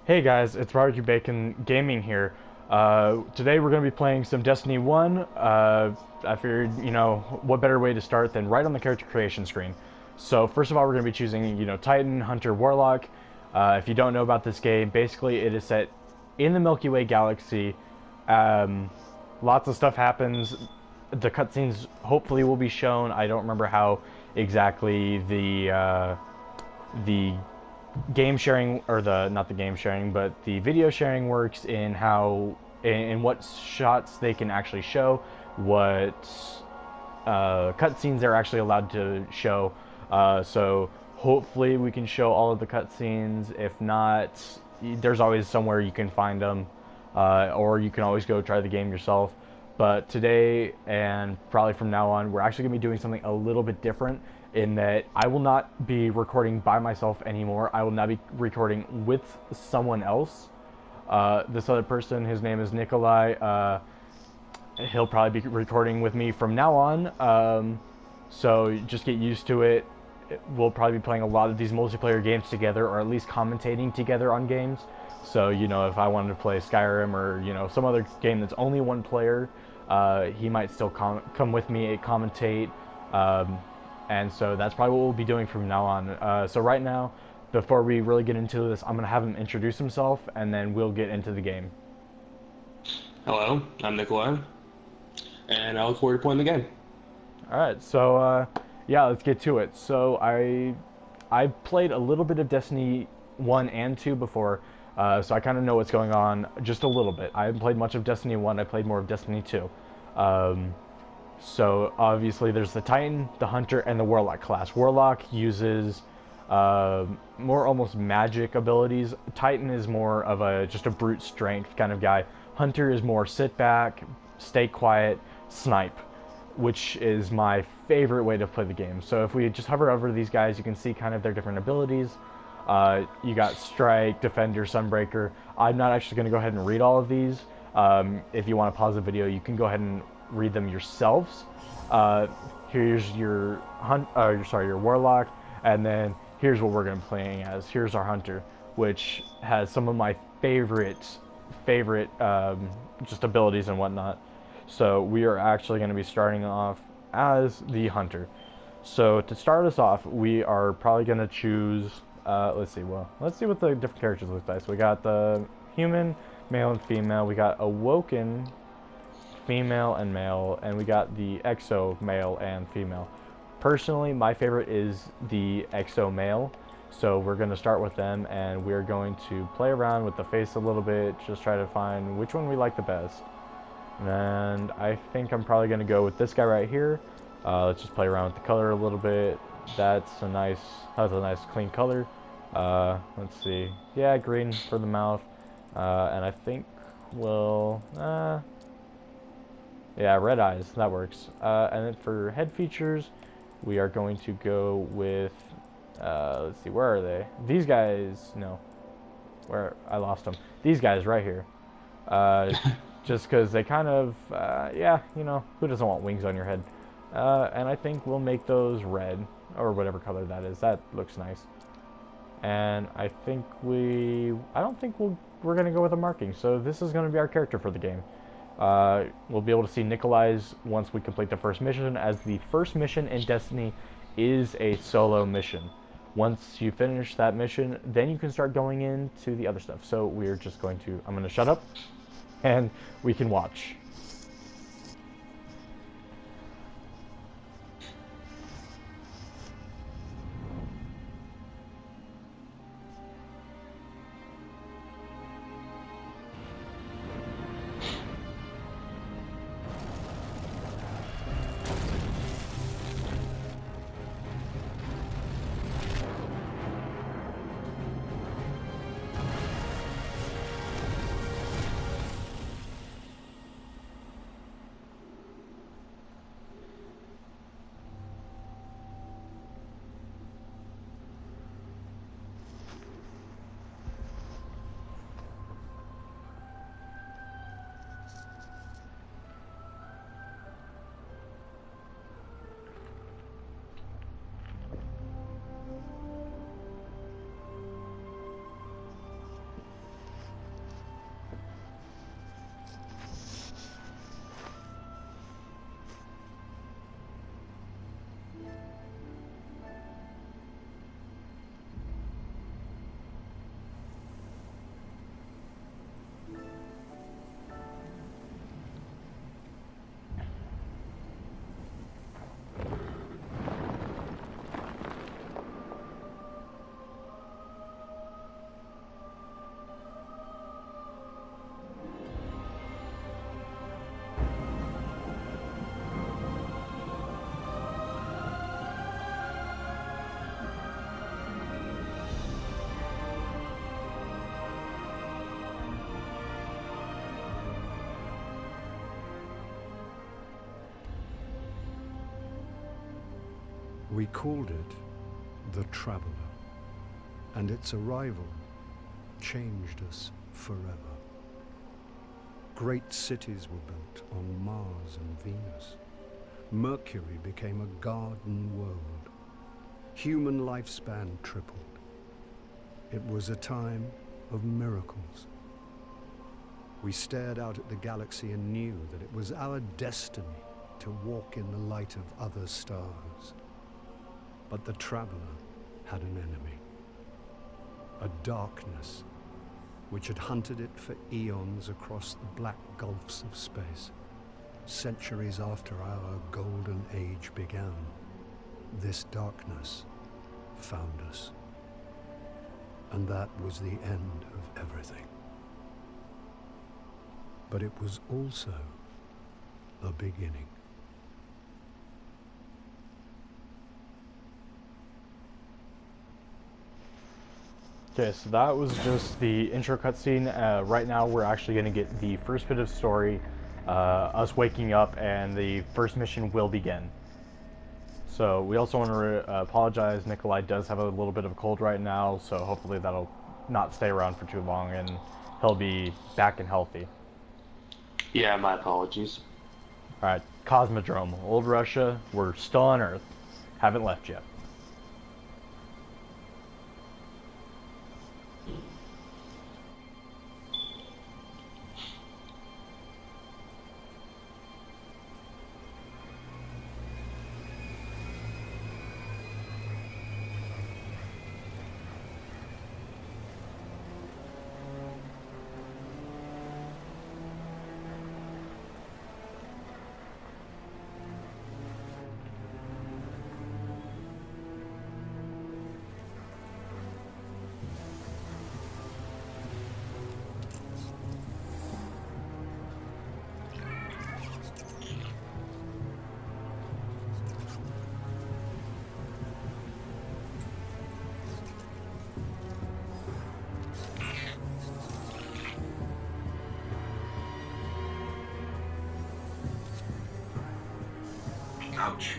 Hey guys, it's Barbecue Bacon Gaming here. Today we're going to be playing some Destiny 1. I figured, what better way to start than right on the character creation screen. So first of all, we're going to be choosing, Titan, Hunter, Warlock. If you don't know about this game, basically it is set in the Milky Way galaxy. Lots of stuff happens. The cutscenes hopefully will be shown. I don't remember how exactly the game sharing, or the not the game sharing but the video sharing works, in how in what shots they can actually show, what cutscenes they're actually allowed to show. So hopefully we can show all of the cutscenes. If not, there's always somewhere you can find them, or you can always go try the game yourself. But today, and probably from now on, we're actually going to be doing something a little bit different, in that I will not be recording by myself anymore. I will now be recording with someone else. This other person, his name is Nikolai. He'll probably be recording with me from now on. So just get used to it. We'll probably be playing a lot of these multiplayer games together, or at least commentating together on games. So, if I wanted to play Skyrim, or, some other game that's only one player, he might still come with me and commentate. And so that's probably what we'll be doing from now on. So right now, before we really get into this, I'm going to have him introduce himself, and then we'll get into the game. Hello, I'm Nikolai, and I look forward to playing the game. Alright, so yeah, let's get to it. So I played a little bit of Destiny 1 and 2 before, so I kind of know what's going on just a little bit. I haven't played much of Destiny 1, I played more of Destiny 2. So obviously there's the Titan, the Hunter, and the Warlock class. Warlock uses more almost magic abilities. Titan is more of just a brute strength kind of guy. Hunter is more sit back, stay quiet, snipe, which is my favorite way to play the game. So if we just hover over these guys, you can see kind of their different abilities. You got Strike, Defender, Sunbreaker. I'm not actually going to go ahead and read all of these. If you want to pause the video, you can go ahead and read them yourselves. Here's your your Warlock, and then here's what we're going to be playing as. Here's our Hunter, which has some of my favorite just abilities and whatnot. So we are actually going to be starting off as the Hunter. So to start us off, we are probably going to choose, let's see what the different characters look like. So we got the human, male and female. We got awoken, female and male, and we got the exo, male and female. Personally, my favorite is the exo male, so we're going to start with them, and we're going to play around with the face a little bit, just try to find which one we like the best. And I think I'm probably going to go with this guy right here. Let's just play around with the color a little bit. That's a nice clean color. Let's see. Yeah, green for the mouth. And I think yeah, red eyes, that works. And then for head features, we are going to go with, let's see, where are they? These guys, no. Where, I lost them. These guys right here. Just because they kind of, yeah, who doesn't want wings on your head? And I think we'll make those red, or whatever color that is. That looks nice. And I don't think we're going to go with a marking. So this is going to be our character for the game. We'll be able to see Nikolai's once we complete the first mission, as the first mission in Destiny is a solo mission. Once you finish that mission, then you can start going into the other stuff. So we're just I'm going to shut up, and we can watch. We called it the Traveler, and its arrival changed us forever. Great cities were built on Mars and Venus. Mercury became a garden world. Human lifespan tripled. It was a time of miracles. We stared out at the galaxy and knew that it was our destiny to walk in the light of other stars. But the Traveler had an enemy. A darkness which had hunted it for eons across the black gulfs of space. Centuries after our golden age began, this darkness found us. And that was the end of everything. But it was also the beginning. Okay, so that was just the intro cutscene. Right now we're actually going to get the first bit of story, us waking up, and the first mission will begin. So we also want to apologize. Nikolai does have a little bit of a cold right now, so hopefully that'll not stay around for too long and he'll be back and healthy. Yeah, my apologies. Alright, Cosmodrome, Old Russia, we're still on Earth. Haven't left yet. Ouch.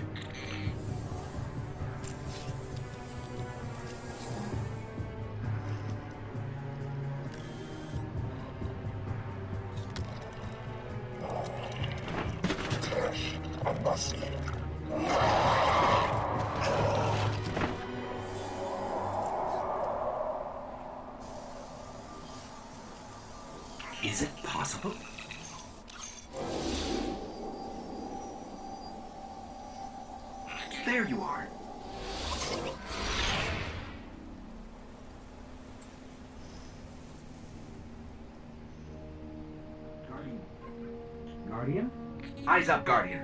I must. Is it possible? There you are. Guardian? Eyes up, Guardian.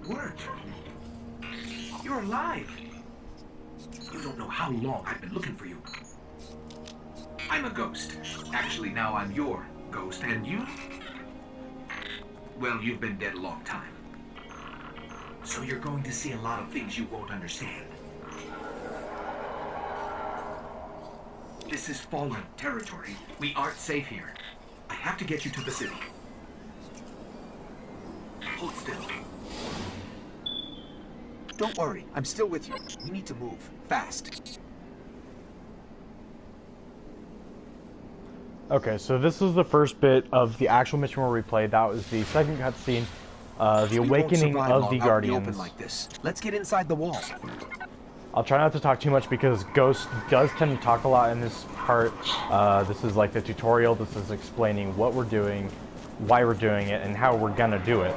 Worked. You're alive. You don't know how long I've been looking for you. I'm a ghost. Actually, now I'm your ghost. And you? Well, you've been dead a long time. So you're going to see a lot of things you won't understand. This is fallen territory. We aren't safe here. I have to get you to the city. Hold still. Don't worry, I'm still with you. We need to move, fast. Okay, so this is the first bit of the actual mission where we played. That was the second cutscene, the awakening of the Guardians. Like this. Let's get inside the wall. I'll try not to talk too much because Ghost does tend to talk a lot in this part. This is like the tutorial. This is explaining what we're doing, why we're doing it, and how we're gonna do it.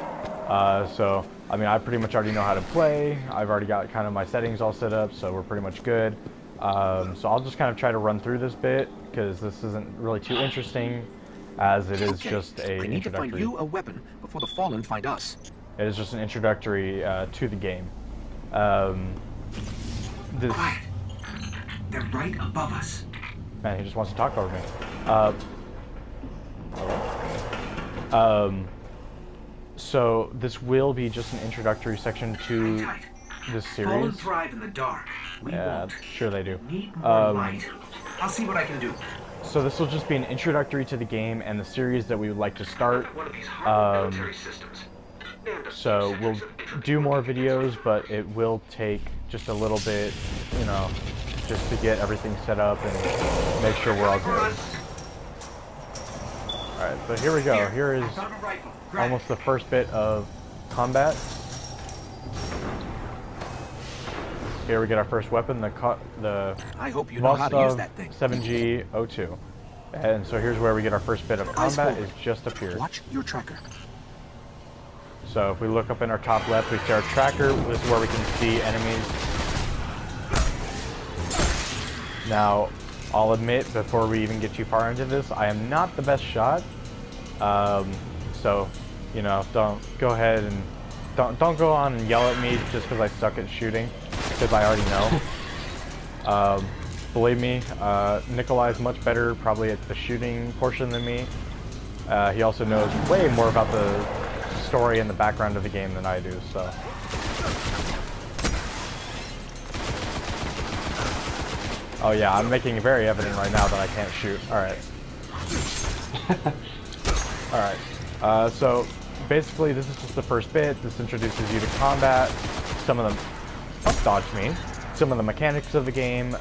So, I mean, I pretty much already know how to play. I've already got kind of my settings all set up, so we're pretty much good. So I'll just kind of try to run through this bit because this isn't really too interesting, as it is just a I need to find you a weapon before the Fallen find us. It is just an introductory to the game. Quiet. They're right above us. Man, he just wants to talk over me. So this will be just an introductory section to this series. Fallen thrive in the dark. We won't. Sure they do. Need more light. I'll see what I can do. So this will just be an introductory to the game and the series that we would like to start. One of these military systems. So we'll do more videos, but it will take just a little bit, you know, just to get everything set up and make sure we're all good. Alright, so here we go. Here is almost the first bit of combat. Here we get our first weapon, the I hope you know how to use Vostok that thing. 7G02. And so here's where we get our first bit of combat, is just up here. Watch your tracker. So if we look up in our top left, we see our tracker. This is where we can see enemies. Now, I'll admit, before we even get too far into this, I am not the best shot. So, you know, don't go ahead and don't go on and yell at me just because I suck at shooting, because I already know. Believe me, Nikolai is much better probably at the shooting portion than me. He also knows way more about the story and the background of the game than I do, so. Oh yeah, I'm making it very evident right now that I can't shoot. Alright. Alright. So basically this is just the first bit. This introduces you to combat, some of them dodge me, some of the mechanics of the game.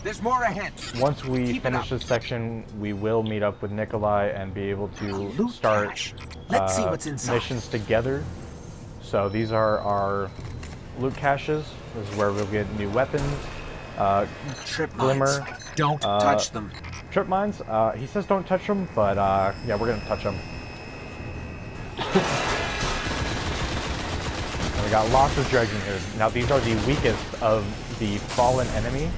There's more ahead. Once we finish this section, we will meet up with Nikolai and be able to start Let's see what's inside. missions together. So these are our loot caches. This is where we'll get new weapons. Trip Glimmer. mines. Don't touch them. Trip mines. He says don't touch them, but yeah, we're gonna touch them. And we got lots of dregs in here. Now these are the weakest of the fallen enemy.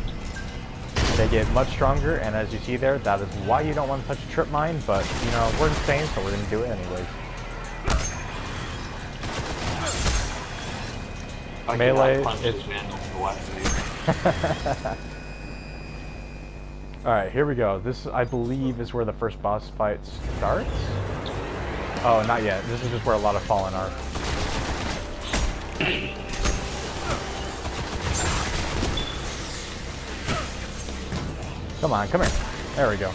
They get much stronger, and as you see there, that is why you don't want to touch a trip mine, but you know, we're insane, so we're gonna do it anyways. Melee, it's... Alright, here we go. This, I believe, is where the first boss fight starts. Oh, not yet. This is just where a lot of fallen are. Come on, come here. There we go.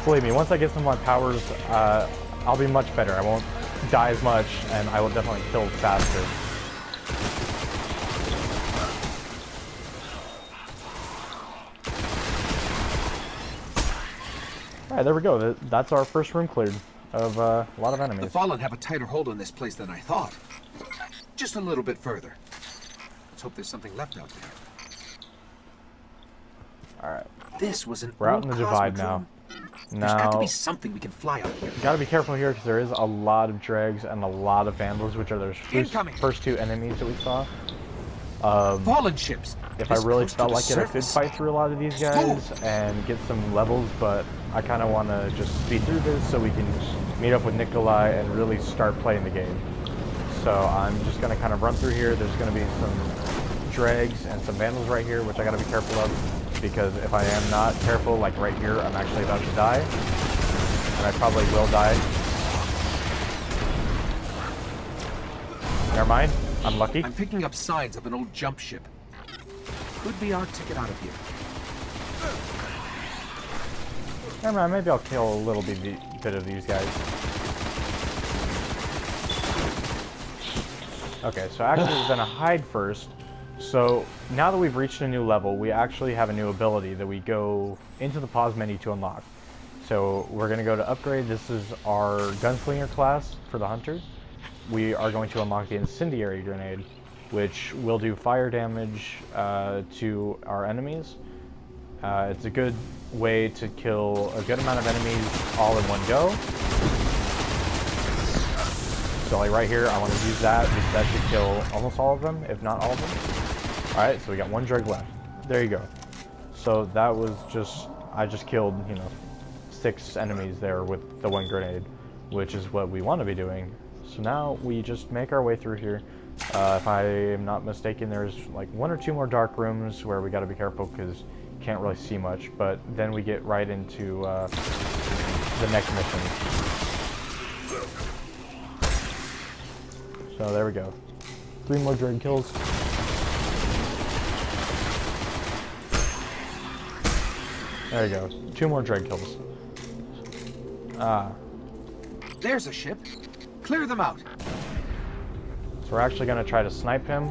Believe me, once I get some of my powers, I'll be much better. I won't die as much, and I will definitely kill faster. Alright, there we go. That's our first room cleared of a lot of enemies. The Fallen have a tighter hold on this place than I thought. Just a little bit further. Let's hope there's something left out there. Alright. This was an We're out in the divide now. There's got to Now, be something we can fly up here. gotta be careful here because there is a lot of dregs and a lot of vandals, which are those first two enemies that we saw. Fallen ships. If I really felt like it, I could fight through a lot of these guys and get some levels, but I kind of want to just speed through this so we can meet up with Nikolai and really start playing the game. So I'm just going to kind of run through here. There's going to be some dregs and some vandals right here, which I got to be careful of, because if I am not careful, like right here, I'm actually about to die, and I probably will die. Never mind, I'm lucky. I'm picking up signs of an old jump ship. Could be our ticket out of here. Never mind, maybe I'll kill a little bit of these guys. Okay, so actually we're gonna hide first. So now that we've reached a new level, we actually have a new ability that we go into the pause menu to unlock. So we're gonna go to upgrade. This is our gunslinger class for the hunter. We are going to unlock the incendiary grenade, which will do fire damage to our enemies. It's a good way to kill a good amount of enemies all in one go. So like right here, I want to use that because that should kill almost all of them, if not all of them. Alright, so we got one drug left. There you go. So that was just, I just killed, you know, 6 enemies there with the one grenade, which is what we want to be doing. So now we just make our way through here. If I am not mistaken, there's like 1 or 2 more dark rooms where we got to be careful because you can't really see much. But then we get right into the next mission. So there we go. 3 more dread kills. There you go. 2 more dread kills. There's a ship. Clear them out. So we're actually going to try to snipe him.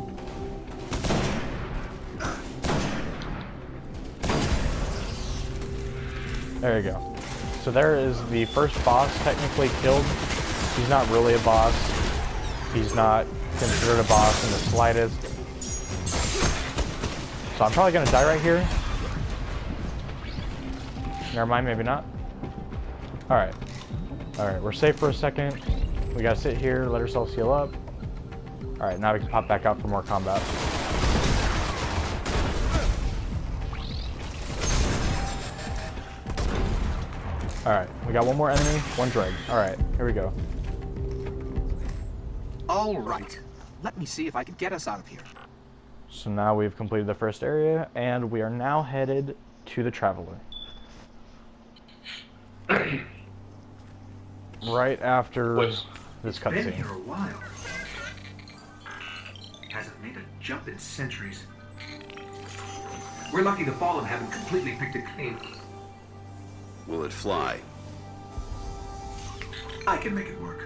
There you go. So there is the first boss technically killed. He's not really a boss. He's not considered a boss in the slightest. So I'm probably going to die right here. Never mind, maybe not. Alright. Alright, we're safe for a second. We gotta sit here, let ourselves heal up. Alright, now we can pop back out for more combat. Alright, we got one more enemy, one dreg. Alright, here we go. All right. Let me see if I can get us out of here. So now we've completed the first area, and we are now headed to the Traveler. Right after this Been cutscene. here a while. Hasn't made a jump in centuries. We're lucky the Fallen haven't completely picked it clean. Will it fly? I can make it work.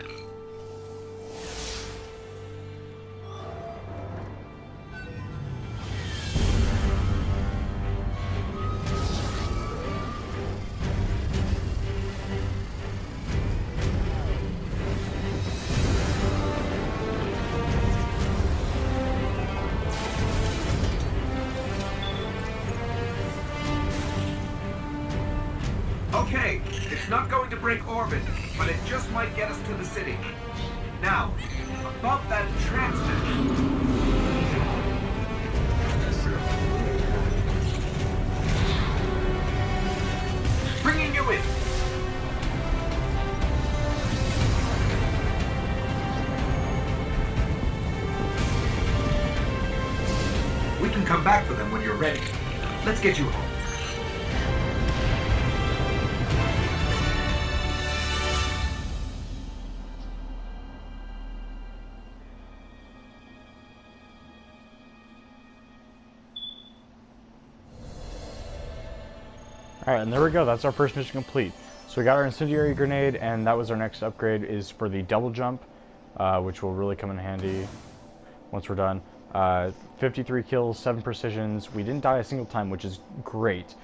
Okay, it's not going to break orbit, but it just might get us to the city. Now, above that transmitter. Bringing you in. We can come back for them when you're ready. Let's get you home. Alright, and there we go. That's our first mission complete. So we got our incendiary grenade, and that was our next upgrade, is for the double jump, which will really come in handy once we're done. 53 kills, 7 precisions. We didn't die a single time, which is great.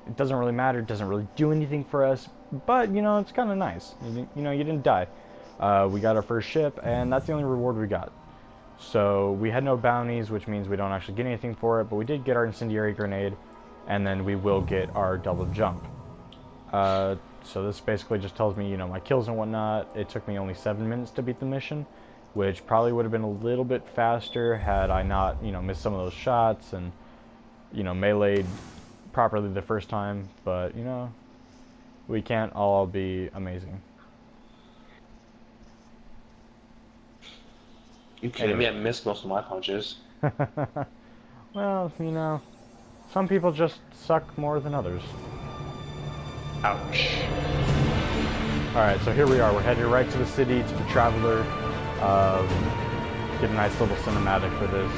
It doesn't really matter. It doesn't really do anything for us, but, you know, it's kind of nice. You know, you didn't die. We got our first ship, and that's the only reward we got. So we had no bounties, which means we don't actually get anything for it, but we did get our incendiary grenade, and then we will get our double jump. So this basically just tells me, you know, my kills and whatnot. It took me only 7 minutes to beat the mission, which probably would have been a little bit faster had I not, you know, missed some of those shots and, you know, meleeed properly the first time. But, you know, we can't all be amazing. You kidding me? I missed most of my punches. Well, you know, some people just suck more than others. Ouch. Alright, so here we are. We're headed right to the city, to the Traveler. Get a nice little cinematic for this.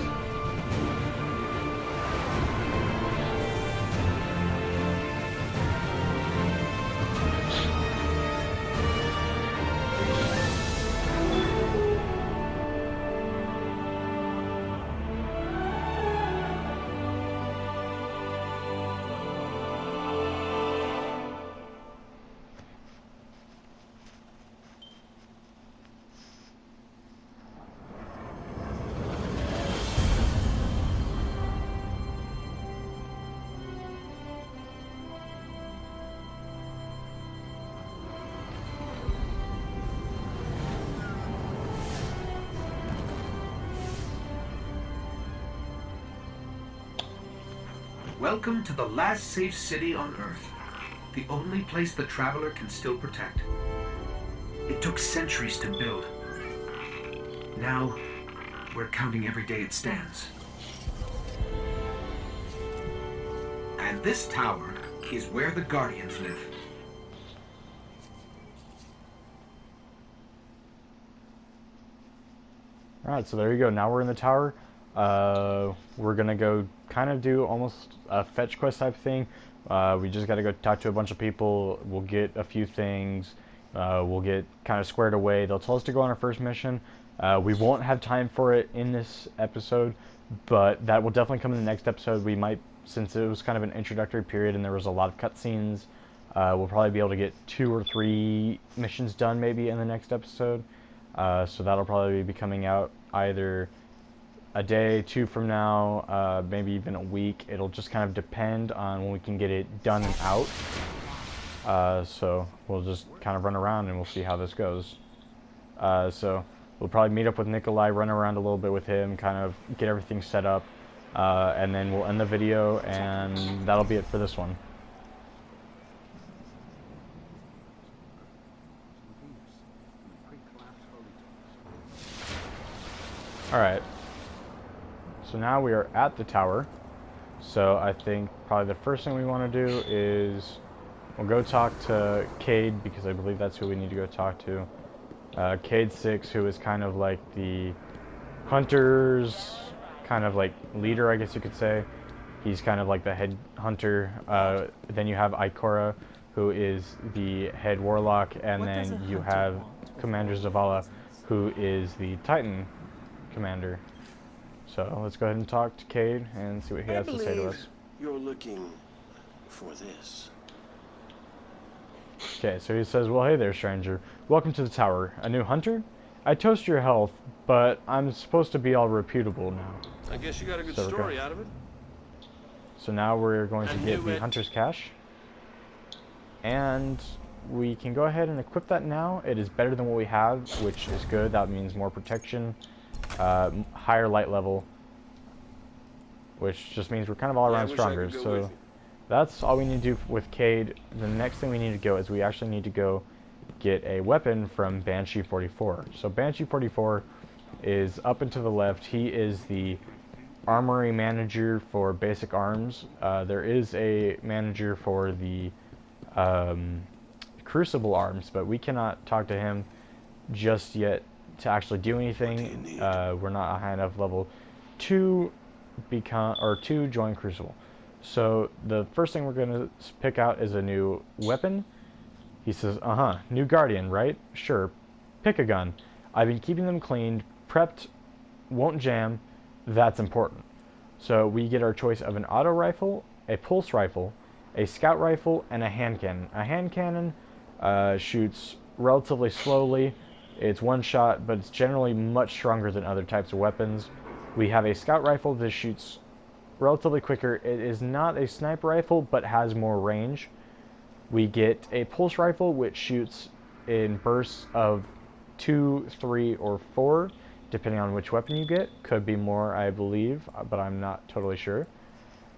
Welcome to the last safe city on Earth. The only place the Traveler can still protect. It took centuries to build. Now, we're counting every day it stands. And this tower is where the Guardians live. Alright, so there you go. Now we're in the tower. We're gonna go kind of do almost a fetch quest type thing. We just gotta go talk to a bunch of people. We'll get a few things, We'll get kind of squared away. They'll tell us to go on our first mission. We won't have time for it in this episode, but that will definitely come in the next episode. We might, since it was kind of an introductory period and there was a lot of cutscenes, we'll probably be able to get 2 or 3 missions done maybe in the next episode. So that'll probably be coming out either a day, 2 from now, maybe even a week. It'll just kind of depend on when we can get it done and out. So we'll just kind of run around and we'll see how this goes. So we'll probably meet up with Nikolai, run around a little bit with him, kind of get everything set up, and then we'll end the video, and that'll be it for this one. Alright, so now we are at the tower, so I think probably the first thing we want to do is we'll go talk to Cade, because I believe that's who we need to go talk to. Cade 6, who is kind of like the hunter's kind of like leader, I guess you could say. He's kind of like the head hunter. Then you have Ikora, who is the head warlock, and then you have Commander Zavala, who is the Titan commander. So let's go ahead and talk to Cade and see what he has to say to us. You're looking for this. Okay, so he says, well, hey there, stranger. Welcome to the tower. A new hunter? I toast your health, but I'm supposed to be all reputable now. I guess you got a good So, story out of it. So now we're going to get the hunter's cache. And we can go ahead and equip that now. It is better than what we have, which is good. That means more protection, higher light level, which just means we're kind of all around stronger. So that's all we need to do with Cade. The next thing we need to go is we actually need to go get a weapon from Banshee 44. So Banshee 44 is up and to the left. He is the armory manager for basic arms. There is a manager for the crucible arms, but we cannot talk to him just yet to actually do anything. We're not a high enough level to join crucible. So the first thing we're going to pick out is a new weapon. He says, new guardian, right? Sure, pick a gun. I've been keeping them cleaned, prepped, won't jam. That's important. So we get our choice of an auto rifle, a pulse rifle, a scout rifle, and a hand cannon. A hand cannon shoots relatively slowly. It's one shot, but it's generally much stronger than other types of weapons. We have a scout rifle that shoots relatively quicker. It is not a sniper rifle, but has more range. We get a pulse rifle, which shoots in bursts of 2, 3, or 4, depending on which weapon you get. Could be more, I believe, but I'm not totally sure.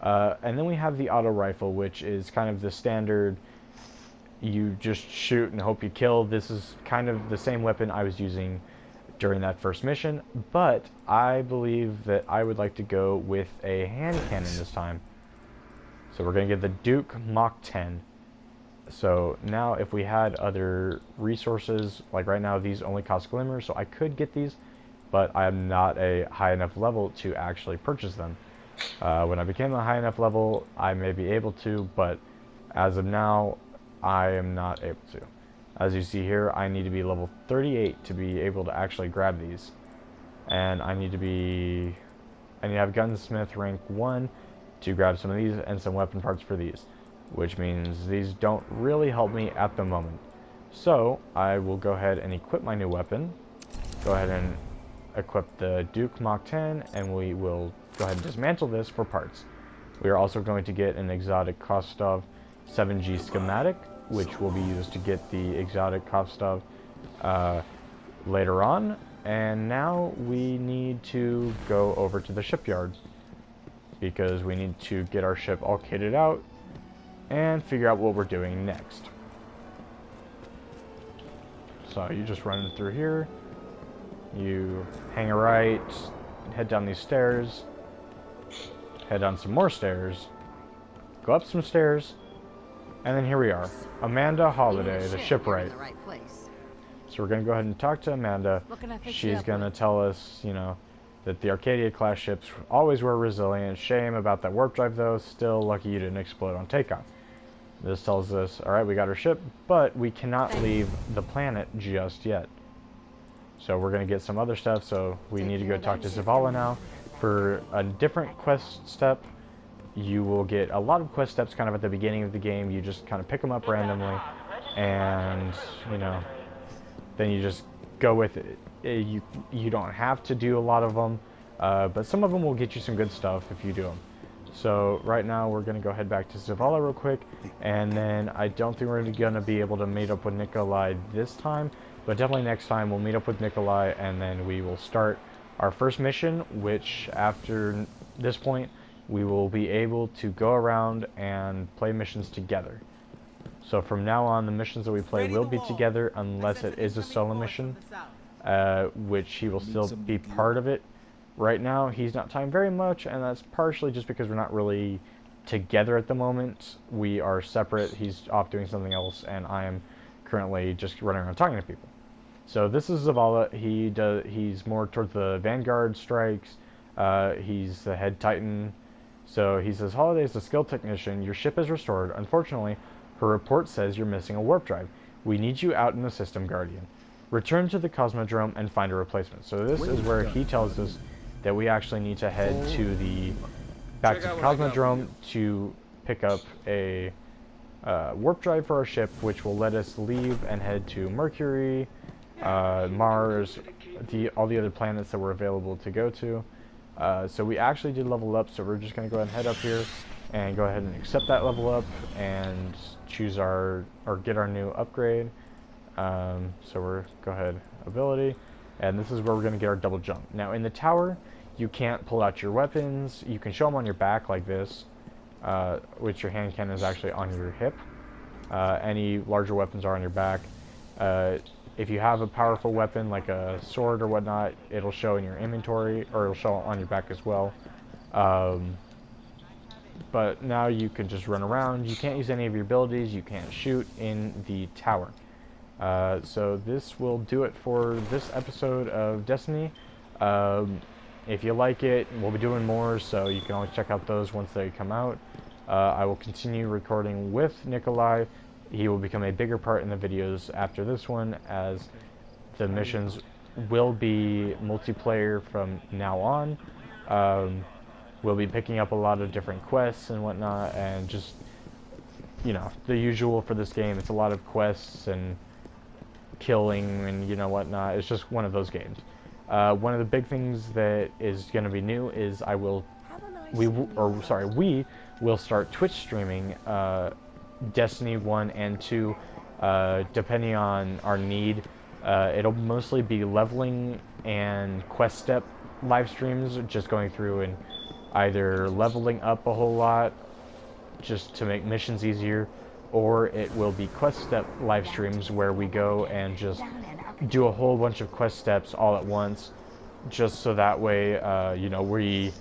And then we have the auto rifle, which is kind of the standard, you just shoot and hope you kill. This is kind of the same weapon I was using during that first mission, but I believe that I would like to go with a hand cannon this time. So we're going to get the Duke Mach 10. So now if we had other resources, like right now these only cost Glimmer, so I could get these, but I am not a high enough level to actually purchase them. When I became a high enough level, I may be able to, but as of now, I am not able to. As you see here, I need to be level 38 to be able to actually grab these. And I need to have Gunsmith rank 1 to grab some of these and some weapon parts for these, which means these don't really help me at the moment. So I will go ahead and equip my new weapon. Go ahead and equip the Duke Mach 10, and we will go ahead and dismantle this for parts. We are also going to get an exotic Kostov 7G schematic, which will be used to get the exotic Kostov later on. And now we need to go over to the shipyard, because we need to get our ship all kitted out and figure out what we're doing next. So you just run through here, you hang a right, head down these stairs, head down some more stairs, go up some stairs, and then here we are. Amanda Holiday, the shipwright. So we're going to go ahead and talk to Amanda. She's going to tell us, you know, that the Arcadia class ships always were resilient. Shame about that warp drive though. Still lucky you didn't explode on takeoff. This tells us, alright, we got our ship, but we cannot leave the planet just yet. So we're going to get some other stuff, so we need to go talk to Zavala now. For a different quest step, you will get a lot of quest steps kind of at the beginning of the game. You just kind of pick them up randomly, and, you know, then you just go with it. You don't have to do a lot of them, but some of them will get you some good stuff if you do them. So right now we're going to go head back to Zavala real quick, and then I don't think we're going to be able to meet up with Nikolai this time, but definitely next time we'll meet up with Nikolai, and then we will start our first mission, which after this point we will be able to go around and play missions together. So from now on, the missions that we play will be together unless it is a solo mission, which he will still be part of it. Right now, he's not timed very much, and that's partially just because we're not really together at the moment. We are separate. He's off doing something else, and I am currently just running around talking to people. So this is Zavala. He's more towards the Vanguard strikes. He's the head Titan. So he says, Holiday is a skilled technician. Your ship is restored. Unfortunately, her report says you're missing a warp drive. We need you out in the system, Guardian. Return to the Cosmodrome and find a replacement. So this is where he tells us that we actually need to head to back to the Cosmodrome to pick up a warp drive for our ship, which will let us leave and head to Mercury, Mars, all the other planets that were available to go to. So we actually did level up, so we're just going to go ahead and head up here and go ahead and accept that level up and choose or get our new upgrade. So we're go ahead, ability, and this is where we're going to get our double jump. Now in the tower, you can't pull out your weapons. You can show them on your back like this, which your hand cannon is actually on your hip. Any larger weapons are on your back. If you have a powerful weapon like a sword or whatnot, it'll show in your inventory, or it'll show on your back as well. But now you can just run around. You can't use any of your abilities. You can't shoot in the tower. So this will do it for this episode of Destiny. If you like it, we'll be doing more, so you can always check out those once they come out. I will continue recording with Nikolai. He will become a bigger part in the videos after this one, as the missions will be multiplayer from now on. We'll be picking up a lot of different quests and whatnot, and just, you know, the usual for this game. It's a lot of quests and killing and, you know, whatnot. It's just one of those games. One of the big things that is going to be new is we will start Twitch streaming Destiny 1 and 2, depending on our need. It'll mostly be leveling and quest step live streams, just going through and either leveling up a whole lot just to make missions easier, or it will be quest step live streams where we go and just do a whole bunch of quest steps all at once, just so that way, you know, we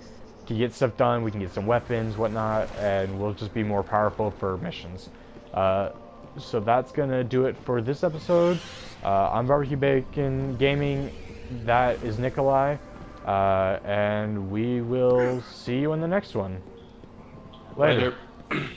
can get stuff done, we can get some weapons, whatnot, and we'll just be more powerful for missions. So that's gonna do it for this episode. I'm Barbecue Bacon Gaming. That is Nikolai, and we will see you in the next one. Later. Later.